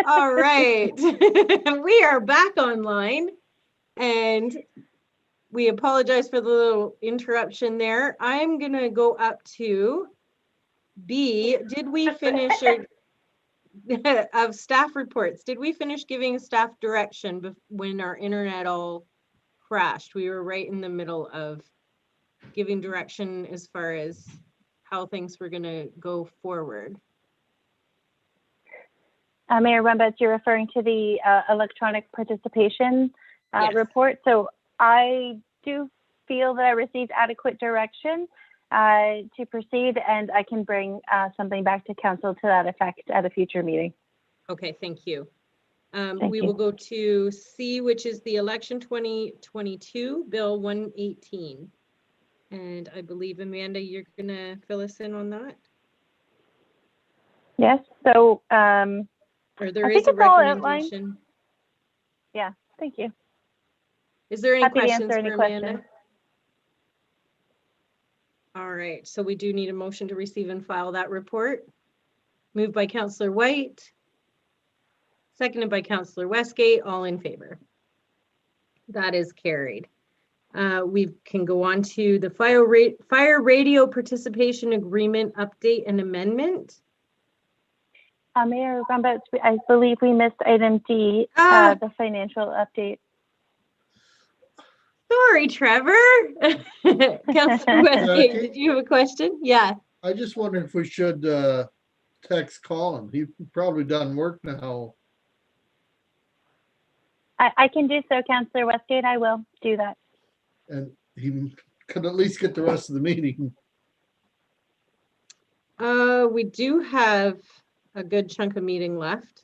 All right. We are back online, and we apologize for the little interruption there. I'm going to go up to B. Did we finish of staff reports? Did we finish giving staff direction when our internet all crashed? We were right in the middle of giving direction as far as how things were going to go forward. Mayor Rumbetz, you're referring to the electronic participation Yes. report. So I do feel that I received adequate direction to proceed, and I can bring something back to council to that effect at a future meeting. Okay, thank you. Thank we you. will go to C, which is the election 2022, Bill 118. And I believe, Amanda, you're going to fill us in on that? Yes, so or there is a recommendation. Yeah, thank you. Is there any Happy questions to answer any for Amanda? questions. All right, so we do need a motion to receive and file that report. Moved by Councillor White, seconded by Councillor Westgate, all in favor. That is carried. We can go on to the fire radio participation agreement update and amendment. Mayor Rumbetz, I believe we missed item D, the financial update. Sorry, Trevor. Councillor Westgate, did you have a question? Yeah. I just wondered if we should text Colin. He's probably done work now. I can do so, Councillor Westgate. I will do that. And he could at least get the rest of the meeting. We do have a good chunk of meeting left.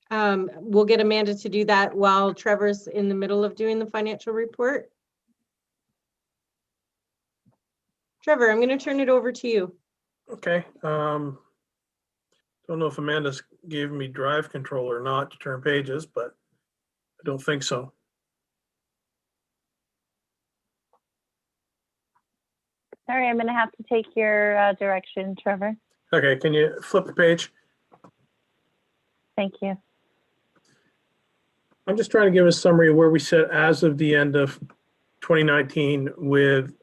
We'll get Amanda to do that while Trevor's in the middle of doing the financial report. Trevor, I'm going to turn it over to you. Okay. Don't know if Amanda's gave me drive control or not to turn pages, but I don't think so. Sorry, I'm going to have to take your direction, Trevor. Okay, can you flip the page? Thank you. I'm just trying to give a summary of where we sit as of the end of 2019 with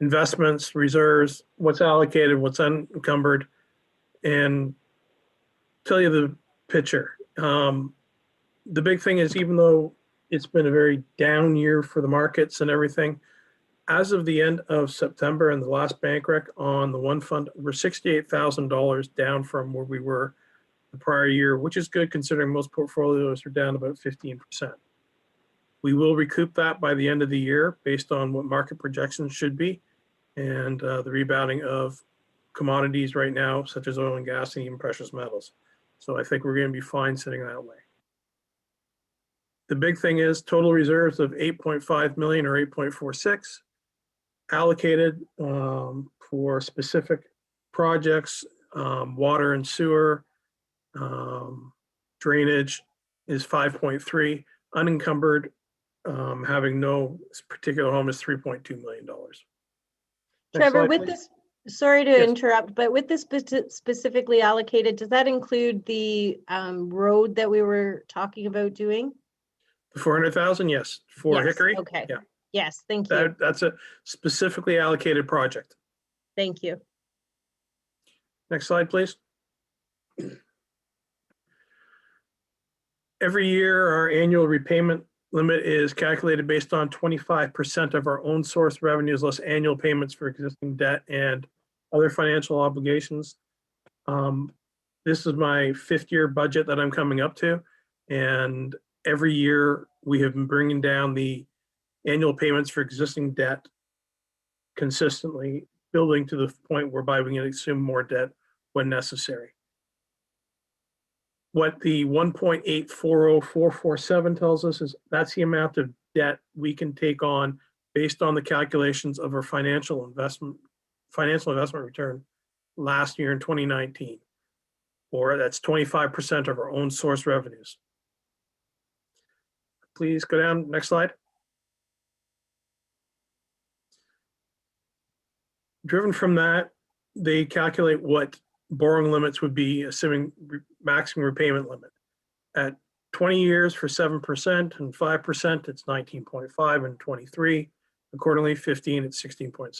investments, reserves, what's allocated, what's unencumbered, and tell you the picture. The big thing is, even though it's been a very down year for the markets and everything, as of the end of September and the last bank rec on the one fund, we're $68,000 down from where we were the prior year, which is good considering most portfolios are down about 15%. We will recoup that by the end of the year based on what market projections should be and the rebounding of commodities right now, such as oil and gas and even precious metals. So I think we're going to be fine sitting that way. The big thing is total reserves of 8.5 million or 8.46 allocated for specific projects, water and sewer, drainage is 5.3, unencumbered, having no particular home is $3.2 million. Trevor, with this, sorry to interrupt, but with this specifically allocated, does that include the road that we were talking about doing? The 400,000, yes, for Yes, Hickory. okay. Yeah. Yes, thank you. That's a specifically allocated project. Thank you. Next slide, please. Every year, our annual repayment limit is calculated based on 25% of our own source revenues less annual payments for existing debt and other financial obligations. This is my 5th year budget that I'm coming up to, and every year we have been bringing down the annual payments for existing debt consistently, building to the point whereby we can assume more debt when necessary. What the 1.840447 tells us is that's the amount of debt we can take on based on the calculations of our financial investment return last year in 2019, or that's 25% of our own source revenues. Please go down, next slide. driven from that, they calculate what borrowing limits would be, assuming maximum repayment limit. At 20 years for 7% and 5%, it's 19.5 and 23. Accordingly, 15, it's 16.7,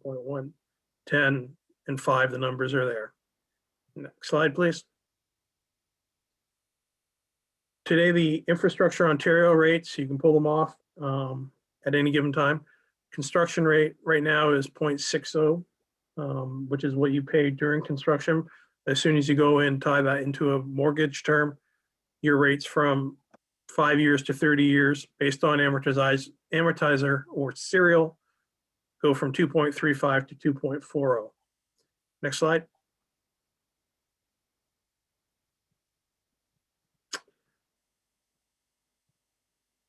19.1, 10, and 5, the numbers are there. Next slide, please. Today, the Infrastructure Ontario rates, you can pull them off at any given time. Construction rate right now is 0.60, which is what you pay during construction. As soon as you go and tie that into a mortgage term, your rates from 5 years to 30 years based on amortizer or serial go from 2.35 to 2.40. Next slide.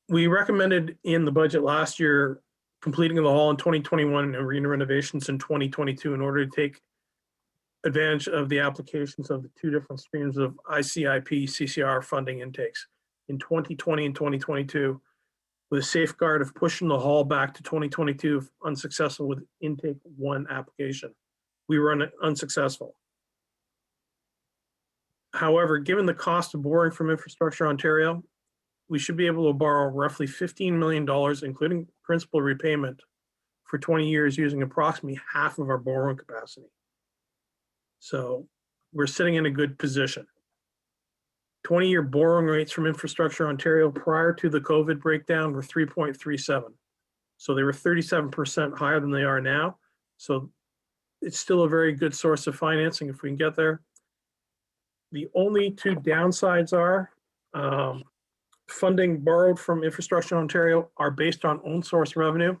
We recommended in the budget last year completing the hall in 2021 and arena renovations in 2022 in order to take advantage of the applications of the two different streams of ICIP CCR funding intakes in 2020 and 2022, with a safeguard of pushing the hall back to 2022 if unsuccessful with intake 1 application. We were unsuccessful. However, given the cost of borrowing from Infrastructure Ontario, we should be able to borrow roughly $15 million, including principal repayment, for 20 years using approximately half of our borrowing capacity. So we're sitting in a good position. 20-year borrowing rates from Infrastructure Ontario prior to the COVID breakdown were 3.37. So they were 37% higher than they are now. So it's still a very good source of financing if we can get there. The only two downsides are funding borrowed from Infrastructure Ontario are based on own source revenue.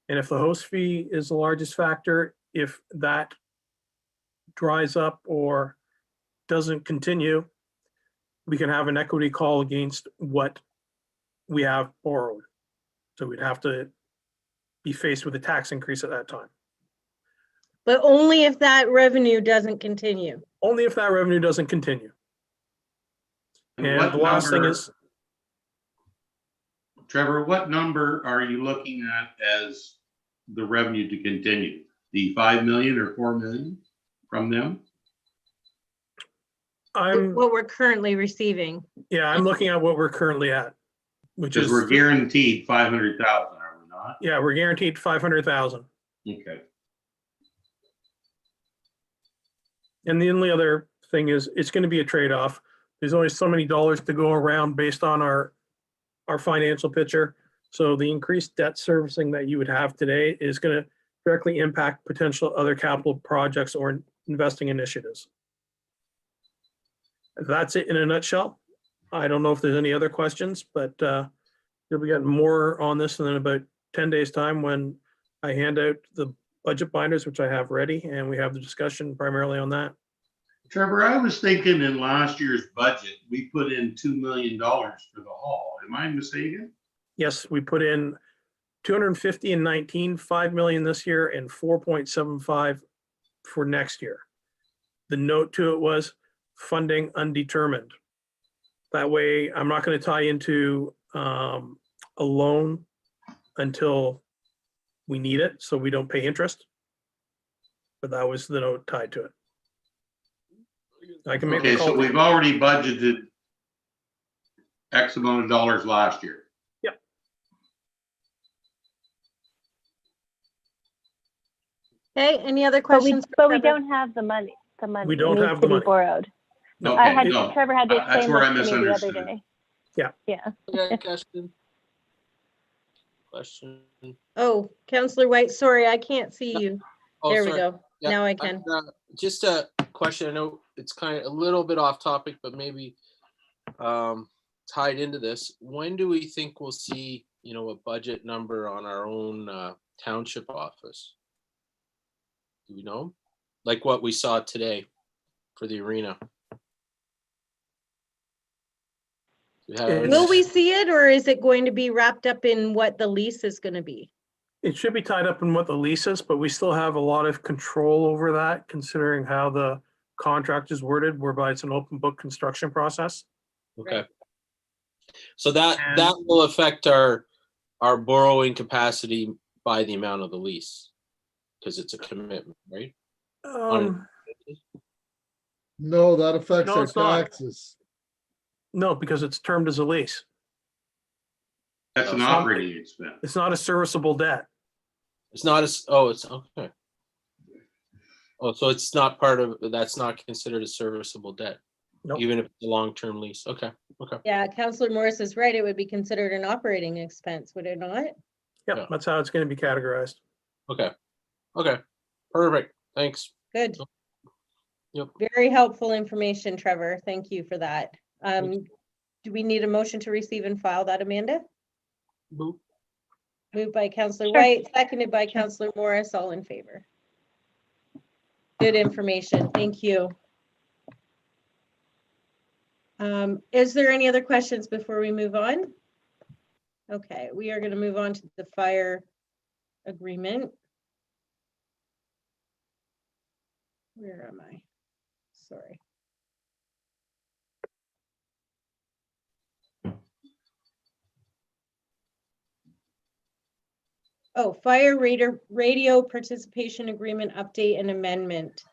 And if the host fee is the largest factor, if that dries up or doesn't continue, we can have an equity call against what we have borrowed. So we'd have to be faced with a tax increase at that time. But only if that revenue doesn't continue. Only if that revenue doesn't continue. And what the last thing number- is, Trevor, what number are you looking at as the revenue to continue? The 5 million or 4 million from them? What we're currently receiving. I'm looking at what we're currently at, which Because is we're guaranteed 500,000, are we not? Yeah, we're guaranteed 500,000. Okay. And the only other thing is it's going to be a trade-off. There's only so many dollars to go around based on our financial picture. So the increased debt servicing that you would have today is going to directly impact potential other capital projects or investing initiatives. That's it in a nutshell. I don't know if there's any other questions, but you'll be getting more on this in about 10 days time when I hand out the budget binders, which I have ready, and we have the discussion primarily on that. Trevor, I was thinking in last year's budget, we put in $2 million for the hall. Am I mistaken? Yes, we put in 250 in 19, 5 million this year, and 4.75 for next year. The note to it was funding undetermined. That way, I'm not going to tie into a loan until we need it, so we don't pay interest. But that was the note tied to it. I can make Okay, a call. so we've already budgeted X amount of dollars last year. Yep. Okay, any other But we, questions? but we don't have the money. The money We don't needs have to the be money. borrowed. No, Okay, no. Trevor had to That's explain where I this to me the other misunderstood. day. Yeah. Yeah. Okay, question. Oh, Counselor White, sorry, I can't see you. Oh, There we sorry. go. Yeah, Now I can. Just a question. I know it's kind of a little bit off topic, but maybe tied into this. When do we think we'll see, a budget number on our own township office? Do we know? Like what we saw today for the arena? Will we see it, or is it going to be wrapped up in what the lease is going to be? It should be tied up in what the lease is, but we still have a lot of control over that, considering how the contract is worded, whereby it's an open book construction process. Okay. So that will affect our borrowing capacity by the amount of the lease. because it's a commitment, right? No, that affects No, our it's not. taxes. No, because it's termed as a lease. That's an Oh, operating expense. It's not a serviceable debt. It's not as, oh, it's, okay. Oh, so it's not part of, that's not considered a serviceable debt, Nope. even if it's a long-term lease. Okay, okay. Yeah, Councillor Morris is right. It would be considered an operating expense, would it not? Yep, Yeah. that's how it's going to be categorized. Okay. Okay. Perfect. Thanks. Good. Yep. Very helpful information, Trevor. Thank you for that. Thank Do we need a motion to receive and file that, Amanda? Boop. Moved by Councillor Sure. White, seconded by Councillor Morris, all in favor. Good information. Thank you. Is there any other questions before we move on? Okay, we are going to move on to the fire agreement. Where am I? Sorry. Oh, fire radio participation agreement update and amendment.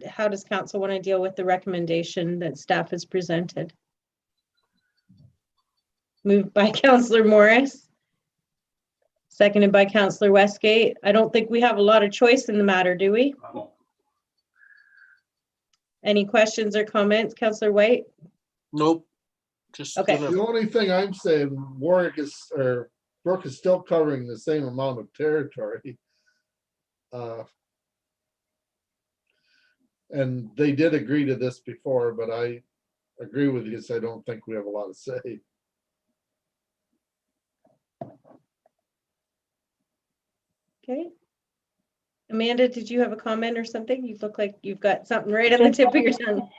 How does council want to deal with the recommendation that staff has presented? Moved by Councillor Morris. Seconded by Councillor Westgate. I don't think we have a lot of choice in the matter, do we? Any questions or comments, Councillor White? Nope. Just Okay. gonna- The only thing I'm saying, Warwick is, or Brooke is still covering the same amount of territory. And they did agree to this before, but I agree with you, so I don't think we have a lot to say. Okay. Amanda, did you have a comment or something? You look like you've got something right on the tip of your tongue.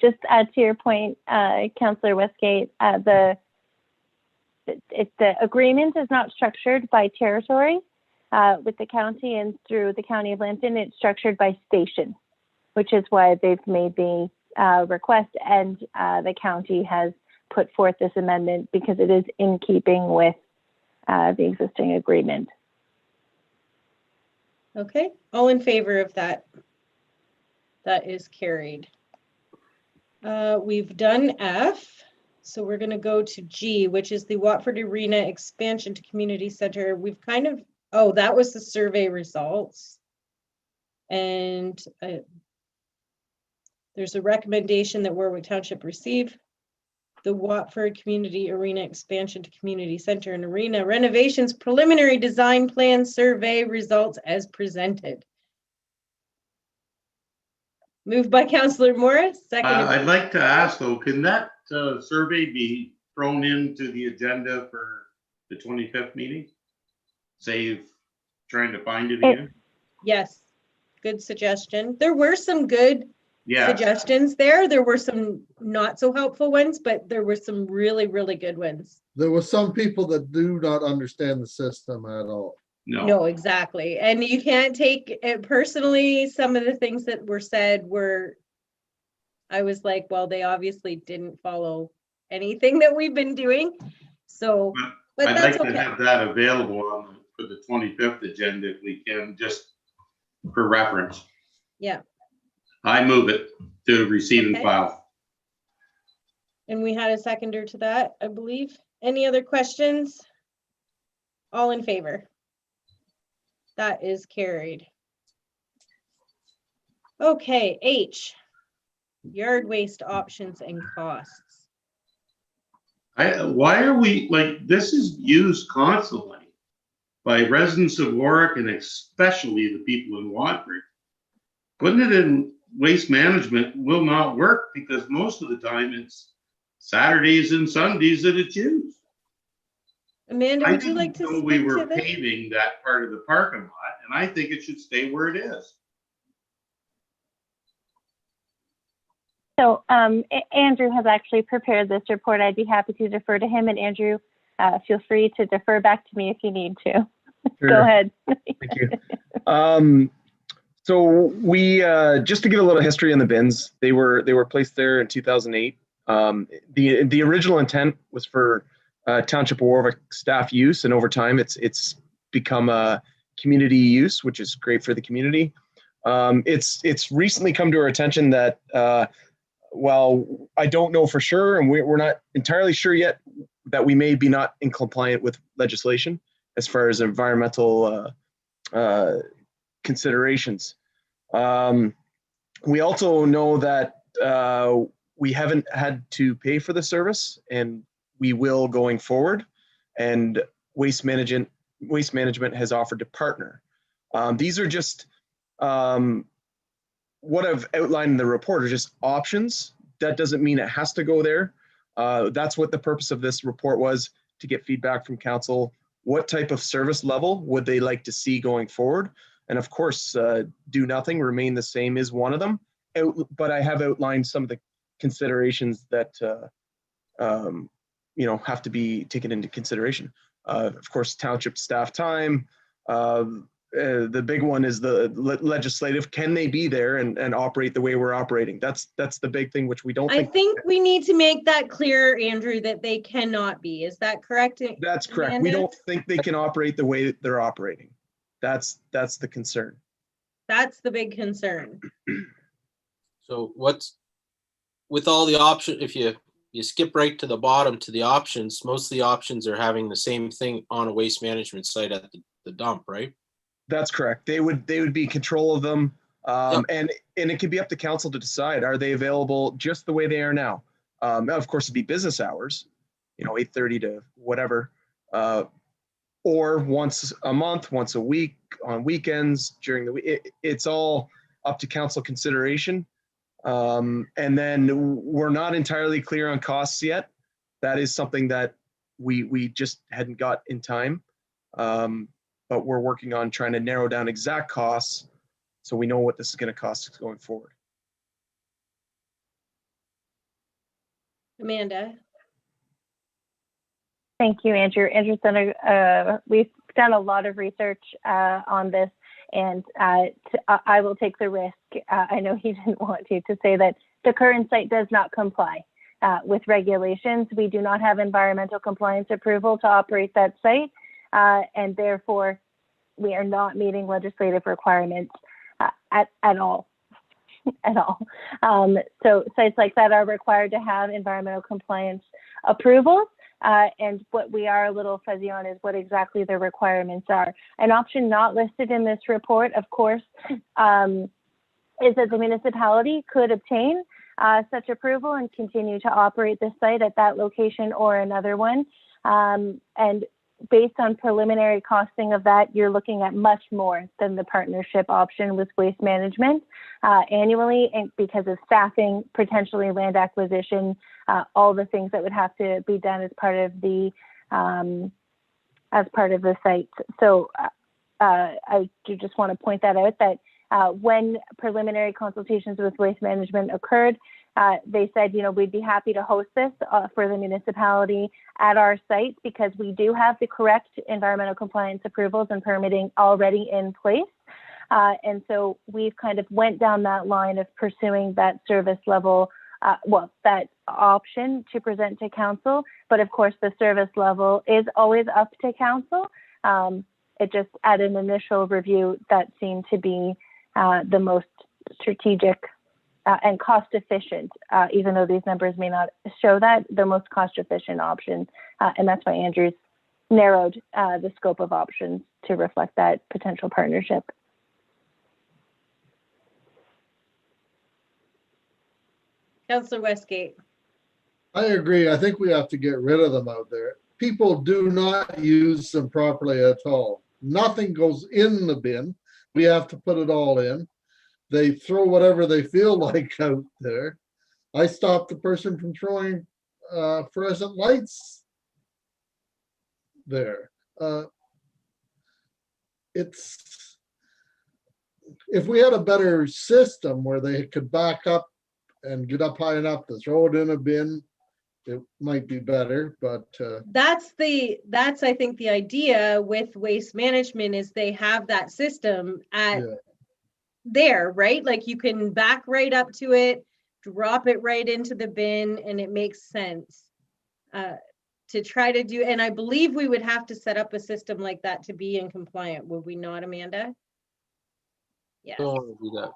Just to your point, Councillor Westgate, the agreement is not structured by territory with the county, and through the County of Lambton, it's structured by station, which is why they've made the request, and the county has put forth this amendment because it is in keeping with the existing agreement. Okay, all in favor of that? That is carried. We've done F, so we're going to go to G, which is the Watford Arena expansion to community center. We've kind of, oh, that was the survey results. And there's a recommendation that Warwick Township receive the Watford Community Arena expansion to community center and arena renovations preliminary design plan survey results as presented. Moved by Councillor Morris, seconded. I'd like to ask though, can that survey be thrown into the agenda for the 25th meeting? Save trying to find it again? Yes, good suggestion. There were some good Yeah, suggestions there. There were some not so helpful ones, but there were some really, really good ones. There were some people that do not understand the system at all. no. No, exactly. And you can't take it personally. Some of the things that were said were, I was like, well, they obviously didn't follow anything that we've been doing. So, but I'd that's like to okay. have that available on for the 25th agenda if we can, just for reference. Yeah. I move it to receive and Okay. file. And we had a seconder to that, I believe. Any other questions? All in favor? That is carried. Okay, H, yard waste options and costs. Why are we, like, this is used constantly by residents of Warwick and especially the people in Watford. Putting it in waste management will not work because most of the time it's Saturdays and Sundays that it's used. Amanda, I would you like didn't to know we speak were to this? paving that part of the parking lot, and I think it should stay where it is. So Andrew has actually prepared this report. I'd be happy to defer to him, and Andrew, feel free to defer back to me if you need to. Go Sure. ahead. Thank you. So we just to give a little history on the bins, they were placed there in 2008. The original intent was for Township of Warwick staff use, and over time it's become a community use, which is great for the community. It's recently come to our attention that while I don't know for sure, and we're not entirely sure yet, that we may be not in compliant with legislation as far as environmental considerations. We also know that we haven't had to pay for the service, and we will going forward. And Waste Management has offered to partner. These are just what I've outlined in the report are just options. That doesn't mean it has to go there. That's what the purpose of this report was, to get feedback from council. What type of service level would they like to see going forward? And of course, do nothing, remain the same is one of them. But I have outlined some of the considerations that have to be taken into consideration. Of course, township staff time. The big one is the legislative. Can they be there and operate the way we're operating? That's the big thing, which we don't I think we need to make that clear, Andrew, that they cannot be. Is that correct? That's correct. Amanda? We don't think they can operate the way that they're operating. That's the concern. That's the big concern. So what's with all the options, if you skip right to the bottom to the options, most of the options are having the same thing on a waste management site at the dump, right? That's correct. They would be in control of them. Yep. And it could be up to council to decide, are they available just the way they are now? Of course, it'd be business hours, 8:30 to whatever, or once a month, once a week, on weekends, during the week. It's all up to council consideration. And then we're not entirely clear on costs yet. That is something that we just hadn't got in time. But we're working on trying to narrow down exact costs so we know what this is going to cost going forward. Amanda. Thank you, Andrew. We've done a lot of research on this, and I will take the risk. I know he didn't want to say that the current site does not comply with regulations. We do not have environmental compliance approval to operate that site, and therefore we are not meeting legislative requirements at all. So sites like that are required to have environmental compliance approvals. And what we are a little fuzzy on is what exactly the requirements are. An option not listed in this report, of course, is that the municipality could obtain such approval and continue to operate the site at that location or another one. And based on preliminary costing of that, you're looking at much more than the partnership option with Waste Management annually, and because of staffing, potentially land acquisition, all the things that would have to be done as part of the site. So I do just want to point that out, that when preliminary consultations with Waste Management occurred, they said, we'd be happy to host this for the municipality at our site because we do have the correct environmental compliance approvals and permitting already in place. And so we've kind of went down that line of pursuing that service level, that option to present to council. But of course, the service level is always up to council. It just at an initial review, that seemed to be the most strategic and cost efficient, even though these numbers may not show that, the most cost efficient option. And that's why Andrew's narrowed the scope of options to reflect that potential partnership. Councillor Westgate. I agree. I think we have to get rid of them out there. People do not use them properly at all. Nothing goes in the bin. We have to put it all in. They throw whatever they feel like out there. I stopped the person from throwing fluorescent lights there. If we had a better system where they could back up and get up high enough to throw it in a bin, it might be better, but that's I think the idea with Waste Management is they have that system at there, right? Like you can back right up to it, drop it right into the bin, and it makes sense to try to do, and I believe we would have to set up a system like that to be in compliant, would we not, Amanda? Yes, Don't want to do that.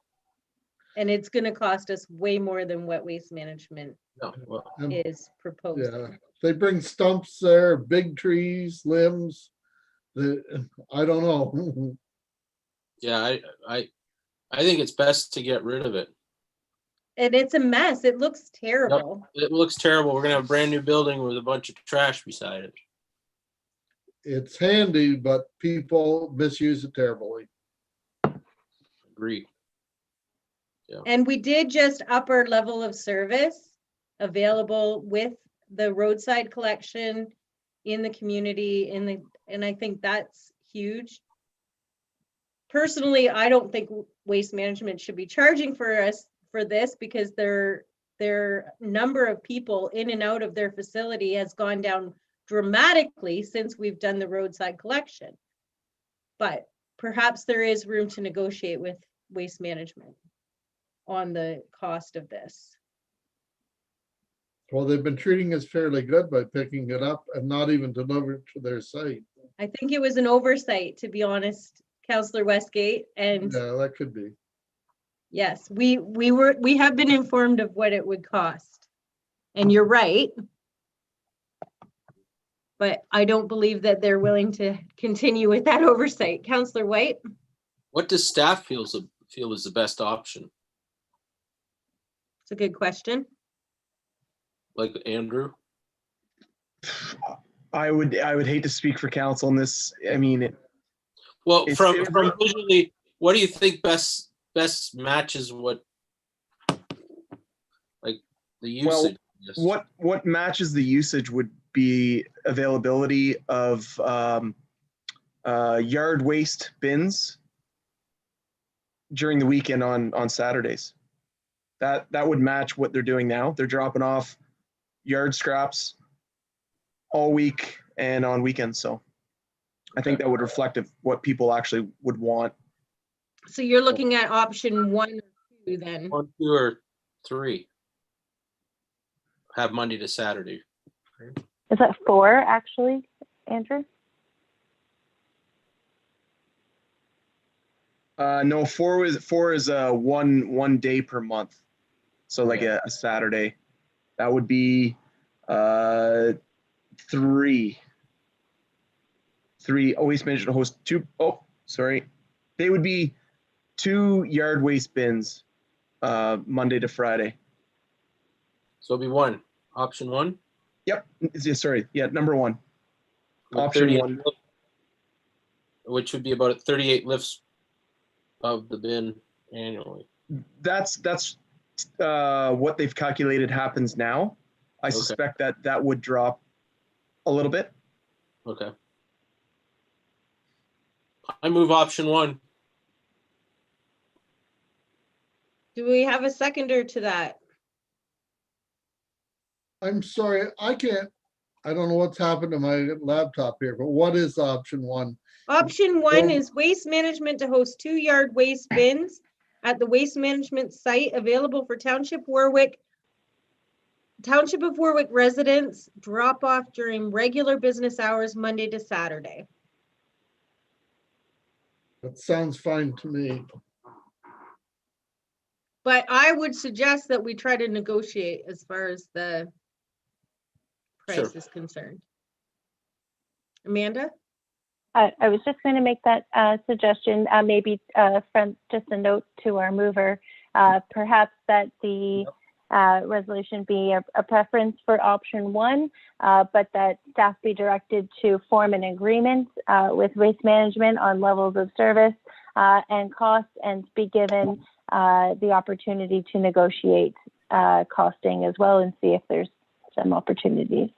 and it's gonna cost us way more than what Waste Management No, well, is Yeah, proposing. they bring stumps there, big trees, limbs. I don't know. yeah, I think it's best to get rid of it. And it's a mess, it looks terrible. It looks terrible. We're gonna have a brand new building with a bunch of trash beside it. It's handy, but people misuse it terribly. Agreed. And we did just up our level of service available with the roadside collection in the community, and I think that's huge. Personally, I don't think Waste Management should be charging for us for this, because their number of people in and out of their facility has gone down dramatically since we've done the roadside collection. But perhaps there is room to negotiate with Waste Management on the cost of this. Well, they've been treating us fairly good by picking it up and not even deliver it to their site. I think it was an oversight, to be honest, Councillor Westgate, and Yeah, that could be. yes, we have been informed of what it would cost. And you're right. But I don't believe that they're willing to continue with that oversight. Councillor White? What does staff feel is the best option? It's a good question. Like Andrew? I would hate to speak for council on this. I mean, Well, It's- from it- visually, what do you think best matches what, like the Well, usage? I guess? what matches the usage would be availability of yard waste bins during the weekend on Saturdays. That would match what they're doing now. They're dropping off yard scraps all week and on weekends. So I think that would reflect what people actually would want. So you're looking at option 1 or 2 then. 1, 2, or 3. Have Monday to Saturday. Is that 4 actually, Andrew? No, four is one day per month. So like a Saturday. That would be 3. Waste management hosts 2. Oh, sorry. They would be 2 yard waste bins Monday to Friday. So it'll be 1. Option 1. Yep. Sorry. Yeah, number 1. with Option 38 1. Which would be about 38 lifts of the bin annually. That's what they've calculated happens now. I Okay. suspect that would drop a little bit. Okay. I move option 1. Do we have a seconder to that? I'm sorry, I don't know what's happened to my laptop here, but what is option 1? Option 1 is Waste Management to host 2 yard waste bins at the Waste Management site available for Township of Warwick residents, drop off during regular business hours, Monday to Saturday. That sounds fine to me. But I would suggest that we try to negotiate as far as the price Sure. is concerned. Amanda? I was just going to make that suggestion, maybe just a note to our mover, perhaps that the resolution be a preference for option 1, but that staff be directed to form an agreement with Waste Management on levels of service and cost, and be given the opportunity to negotiate costing as well and see if there's some opportunities.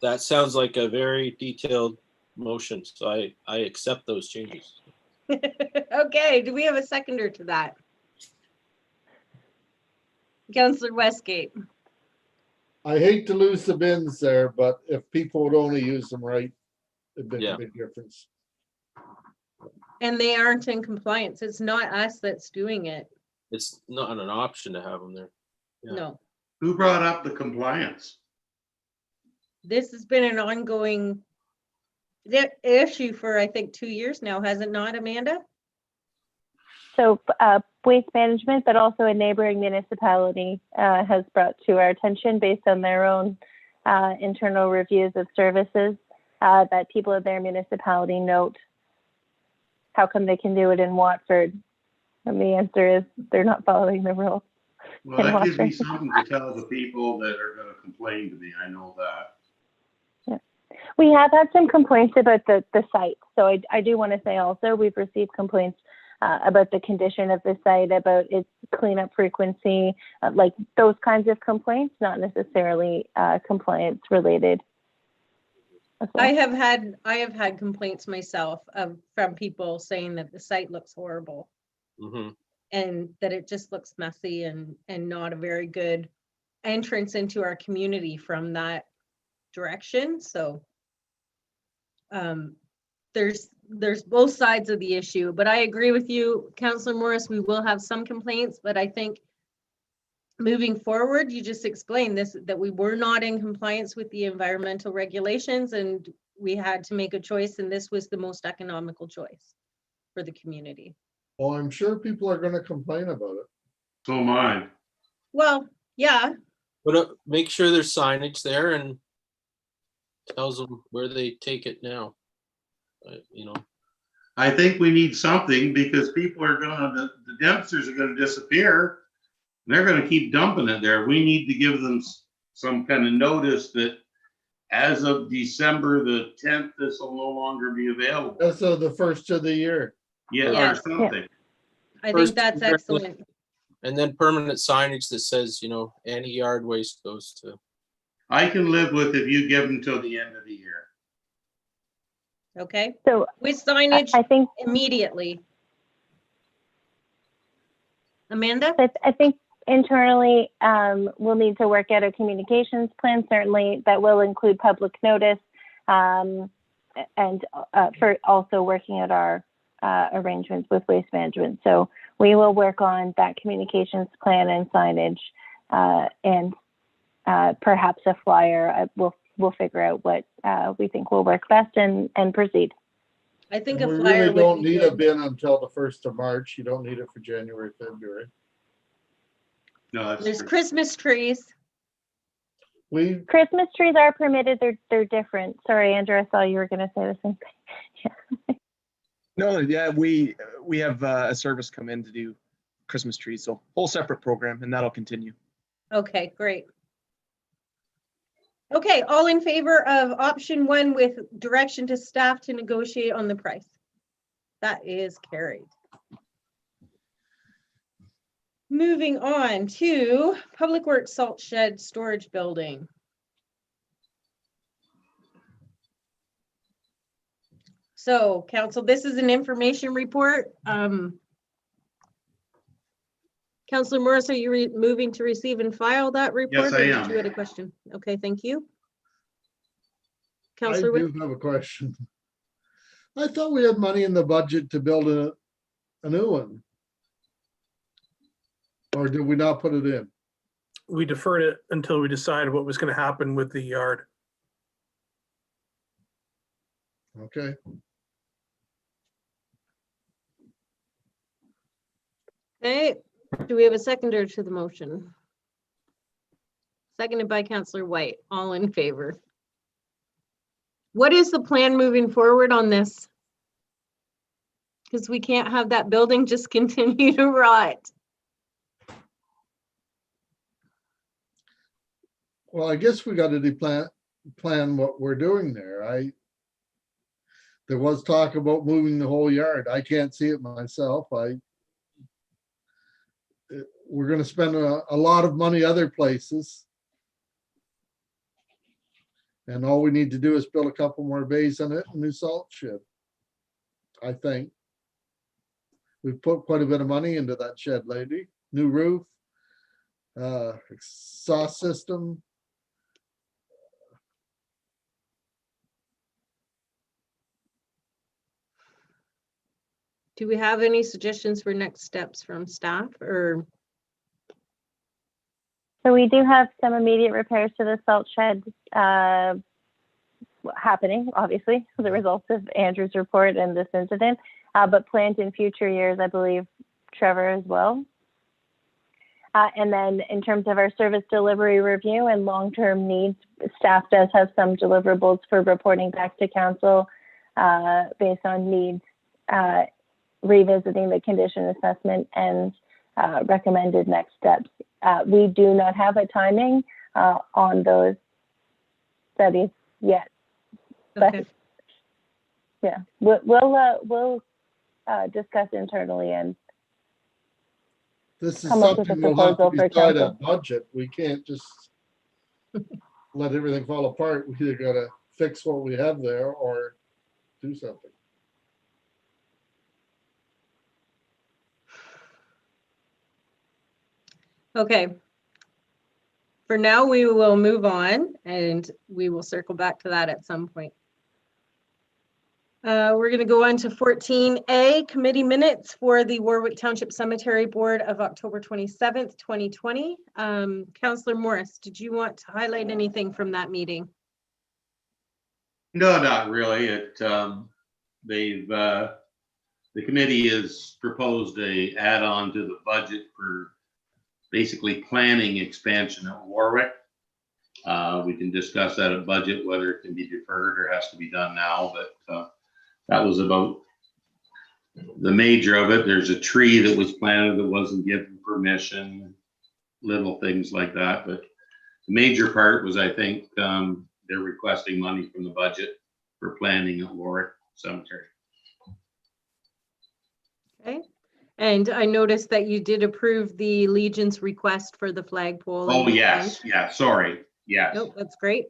That sounds like a very detailed motion, so I accept those changes. Okay, do we have a seconder to that? Councillor Westgate. I hate to lose the bins there, but if people would only use them right, it'd make Yeah. a big difference. And they aren't in compliance. It's not us that's doing it. It's not an option to have them there. Yeah. No. Who brought up the compliance? this has been an ongoing issue for, I think, 2 years now, has it not, Amanda? So Waste Management, but also a neighboring municipality has brought to our attention based on their own internal reviews of services that people of their municipality note. How come they can do it in Watford? And the answer is they're not following the rules. Well, that gives me something to tell the people that are gonna complain to me, I know that. We have had some complaints about the site. So I do want to say also we've received complaints about the condition of the site, about its cleanup frequency, like those kinds of complaints, not necessarily compliance related. I have had complaints myself from people saying that the site looks horrible Mm-hmm. and that it just looks messy and not a very good entrance into our community from that direction. So there's both sides of the issue, but I agree with you, Councillor Morris, we will have some complaints, but I think moving forward, you just explained this, that we were not in compliance with the environmental regulations and we had to make a choice, and this was the most economical choice for the community. Well, I'm sure people are gonna complain about it. So mine. Well, yeah, But make sure there's signage there and tells them where they take it now. You know, I think we need something because people are gonna, the dumpsters are gonna disappear. They're gonna keep dumping it there. We need to give them some kind of notice that as of December the 10th, this will no longer be available. That's the first of the year. Yeah, or Yes. something. I think First, that's excellent. and then permanent signage that says, you know, any yard waste goes to. I can live with if you give them till the end of the year. Okay, So with signage I think immediately. Amanda? I think internally we'll need to work out a communications plan, certainly that will include public notice and for also working at our arrangements with Waste Management. So we will work on that communications plan and signage and perhaps a flyer. We'll figure out what we think will work best and proceed. I think And a we flyer really don't would be need a good. bin until the 1st of March. You don't need it for January, February. No, that's There's true. Christmas trees. We, Christmas trees are permitted. They're different. Sorry, Andrew, I saw you were going to say the same thing. No, yeah, we have a service come in to do Christmas trees, so whole separate program, and that'll continue. Okay, great. Okay, all in favor of option 1 with direction to staff to negotiate on the price? That is carried. Moving on to Public Works Salt Shed Storage Building. So, council, this is an information report. Councillor Morris, are you moving to receive and file that report? Yes, I or did am. You had a question. Okay, thank you. I Councillor Witt? do have a question. I thought we had money in the budget to build a new one. Or did we not put it in? We deferred it until we decided what was going to happen with the yard. Okay, Okay, do we have a seconder to the motion? Seconded by Councillor White, all in favor. What is the plan moving forward on this? Because we can't have that building just continue to rot. well, I guess we got to plan what we're doing there. There was talk about moving the whole yard. I can't see it myself. We're gonna spend a lot of money other places. And all we need to do is build a couple more bays in it, a new salt shed. I think. We've put quite a bit of money into that shed lately. New roof, exhaust system. Do we have any suggestions for next steps from staff or? So we do have some immediate repairs to the salt shed happening, obviously, the results of Andrew's report and this incident, but planned in future years, I believe, Trevor, as well. And then in terms of our service delivery review and long-term needs, staff does have some deliverables for reporting back to council based on needs, revisiting the condition assessment and recommended next steps. We do not have a timing on those studies yet, but Okay. yeah, we'll discuss internally and This is come up with a something we'll have to proposal for decide council. at budget. We can't just let everything fall apart. We either gotta fix what we have there or do something. Okay. For now, we will move on and we will circle back to that at some point. We're going to go on to 14A, committee minutes for the Warwick Township Cemetery Board of October 27th, 2020. Councillor Morris, did you want to highlight anything from that meeting? No, not really. The committee has proposed a add-on to the budget for basically planning expansion at Warwick. We can discuss that at budget, whether it can be deferred or has to be done now, but that was about the major of it. There's a tree that was planted that wasn't given permission, little things like that. But the major part was, I think, they're requesting money from the budget for planning at Warwick Cemetery. Okay. And I noticed that you did approve the Legion's request for the flagpole. Oh, and the yes. bench. Yeah, sorry. Yes. Nope, that's great.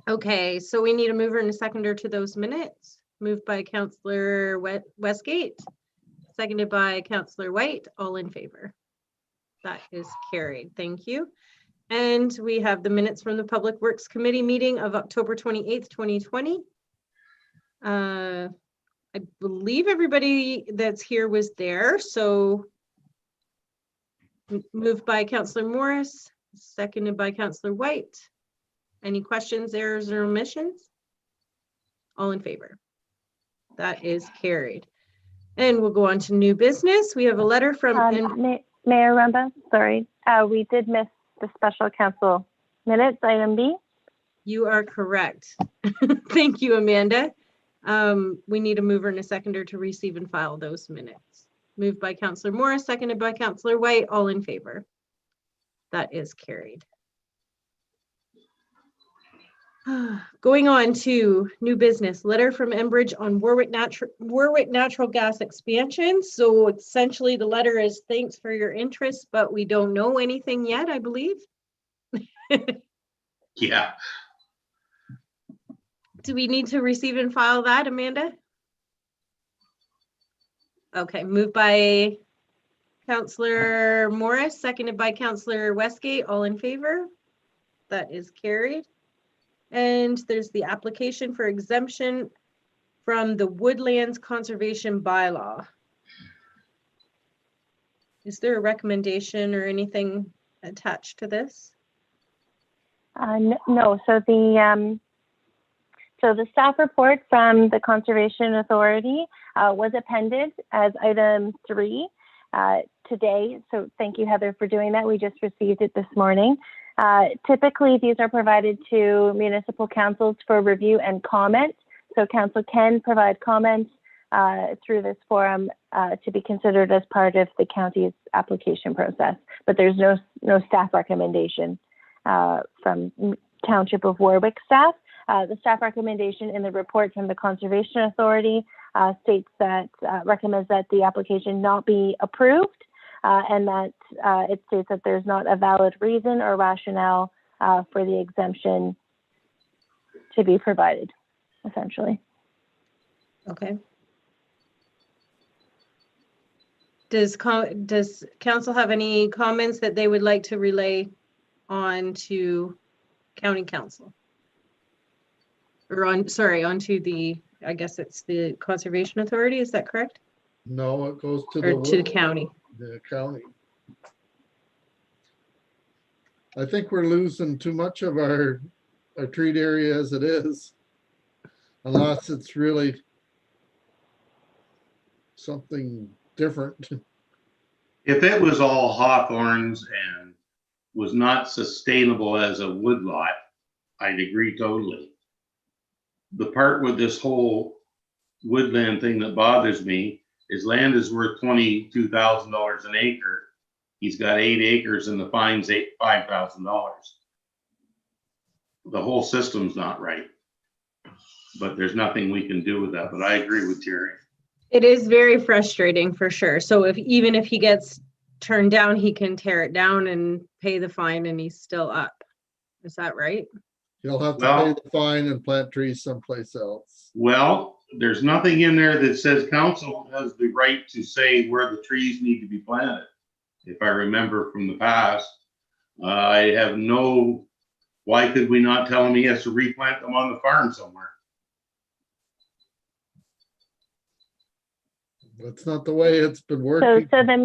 Okay, so we need a mover and a seconder to those minutes. Moved by Councillor Westgate, seconded by Councillor White, all in favor. That is carried, thank you. And we have the minutes from the Public Works Committee meeting of October 28th, 2020. I believe everybody that's here was there, so moved by Councillor Morris, seconded by Councillor White. Any questions, errors, or omissions? All in favor. That is carried. And we'll go on to new business. We have a letter from Mayor Rumba, sorry, we did miss the special council minutes, item B. You are correct. Thank you, Amanda. We need a mover and a seconder to receive and file those minutes. Moved by Councillor Morris, seconded by Councillor White, all in favor. That is carried. Going on to new business, letter from Enbridge on Warwick natural gas expansion. So essentially the letter is thanks for your interest, but we don't know anything yet, I believe. Yeah. Do we need to receive and file that, Amanda? Okay, moved by Councillor Morris, seconded by Councillor Westgate, all in favor. That is carried. And there's the application for exemption from the Woodlands Conservation Bylaw. Is there a recommendation or anything attached to this? No, so the staff report from the Conservation Authority was appended as item 3 today. So thank you, Heather, for doing that. We just received it this morning. Typically, these are provided to municipal councils for review and comment. So council can provide comments through this forum to be considered as part of the county's application process. But there's no staff recommendation from Township of Warwick staff. The staff recommendation in the report from the Conservation Authority states that recommends that the application not be approved. And that it states that there's not a valid reason or rationale for the exemption to be provided, essentially. Okay. Does council have any comments that they would like to relay on to county council? Or onto the, I guess it's the Conservation Authority, is that correct? No, it goes to Or to the county? The county. I think we're losing too much of our a treat area as it is. Unless it's really something different. If it was all hawthorns and was not sustainable as a woodlot, I'd agree totally. The part with this whole woodland thing that bothers me is land is worth $22,000 an acre. He's got 8 acres and the fine's $5,000. The whole system's not right. But there's nothing we can do with that, but I agree with Terry. It is very frustrating for sure. So even if he gets turned down, he can tear it down and pay the fine and he's still up. Is that right? You'll have to Well- pay the fine and plant trees someplace else. Well, there's nothing in there that says council has the right to say where the trees need to be planted. If I remember from the past, I have no, why could we not tell him he has to replant them on the farm somewhere? That's not the way it's been So, working. the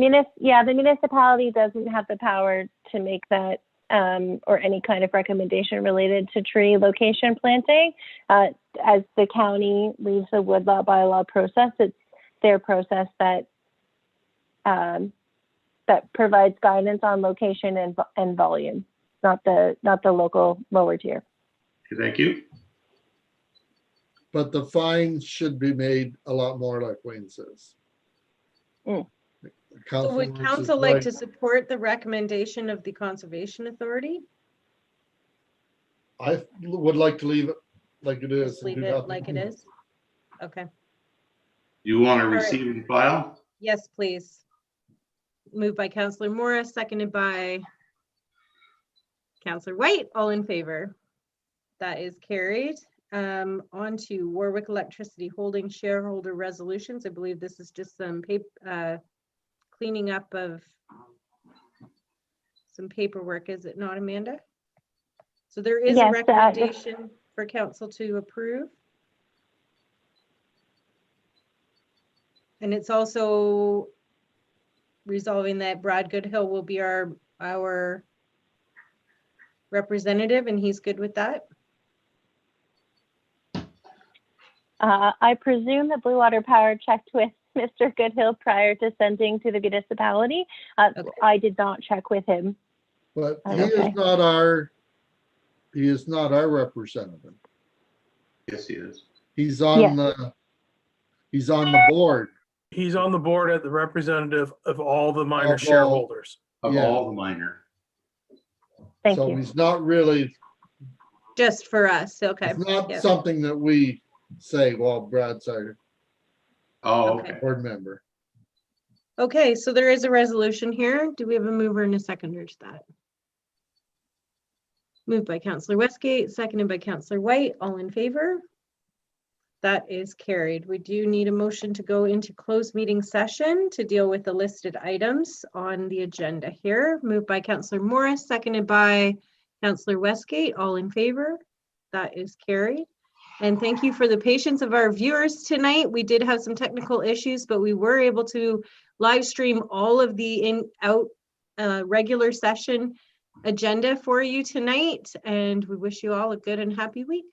municipality doesn't have the power to make that or any kind of recommendation related to tree location planting. As the county leaves the woodlot bylaw process, it's their process that that provides guidance on location and volume, not the local lower tier. Okay, thank you. But the fine should be made a lot more, like Wayne says. Mm. So would Council council like to support the recommendation of the Conservation Authority? I would like to leave it like it is. Just and leave do it nothing. like it is? Okay, You want to right. receive and file? yes, please. Moved by Councillor Morris, seconded by Councillor White, all in favor. That is carried. On to Warwick Electricity Holdings shareholder resolutions. I believe this is just some cleaning up of some paperwork, is it not, Amanda? So there is a Yes, recommendation for council to approve. And it's also resolving that Brad Goodhill will be our representative, and he's good with that. I presume that Blue Water Power checked with Mr. Goodhill prior to sending to the municipality. Okay. I did not check with him. But he Okay. is not our representative. Yes, he is. He's on the board. He's on the board as the representative of all the minor Of all. shareholders. Of Yeah. all the minor. Thank So you. he's not really, Just for us, okay. it's not yeah. something that we say, well, Brad's our Oh, Okay. okay. board member. Okay, so there is a resolution here. Do we have a mover and a seconder to that? Moved by Councillor Westgate, seconded by Councillor White, all in favor? That is carried. We do need a motion to go into closed meeting session to deal with the listed items on the agenda here. Moved by Councillor Morris, seconded by Councillor Westgate, all in favor? That is carried. And thank you for the patience of our viewers tonight. We did have some technical issues, but we were able to live stream all of the regular session agenda for you tonight. And we wish you all a good and happy week.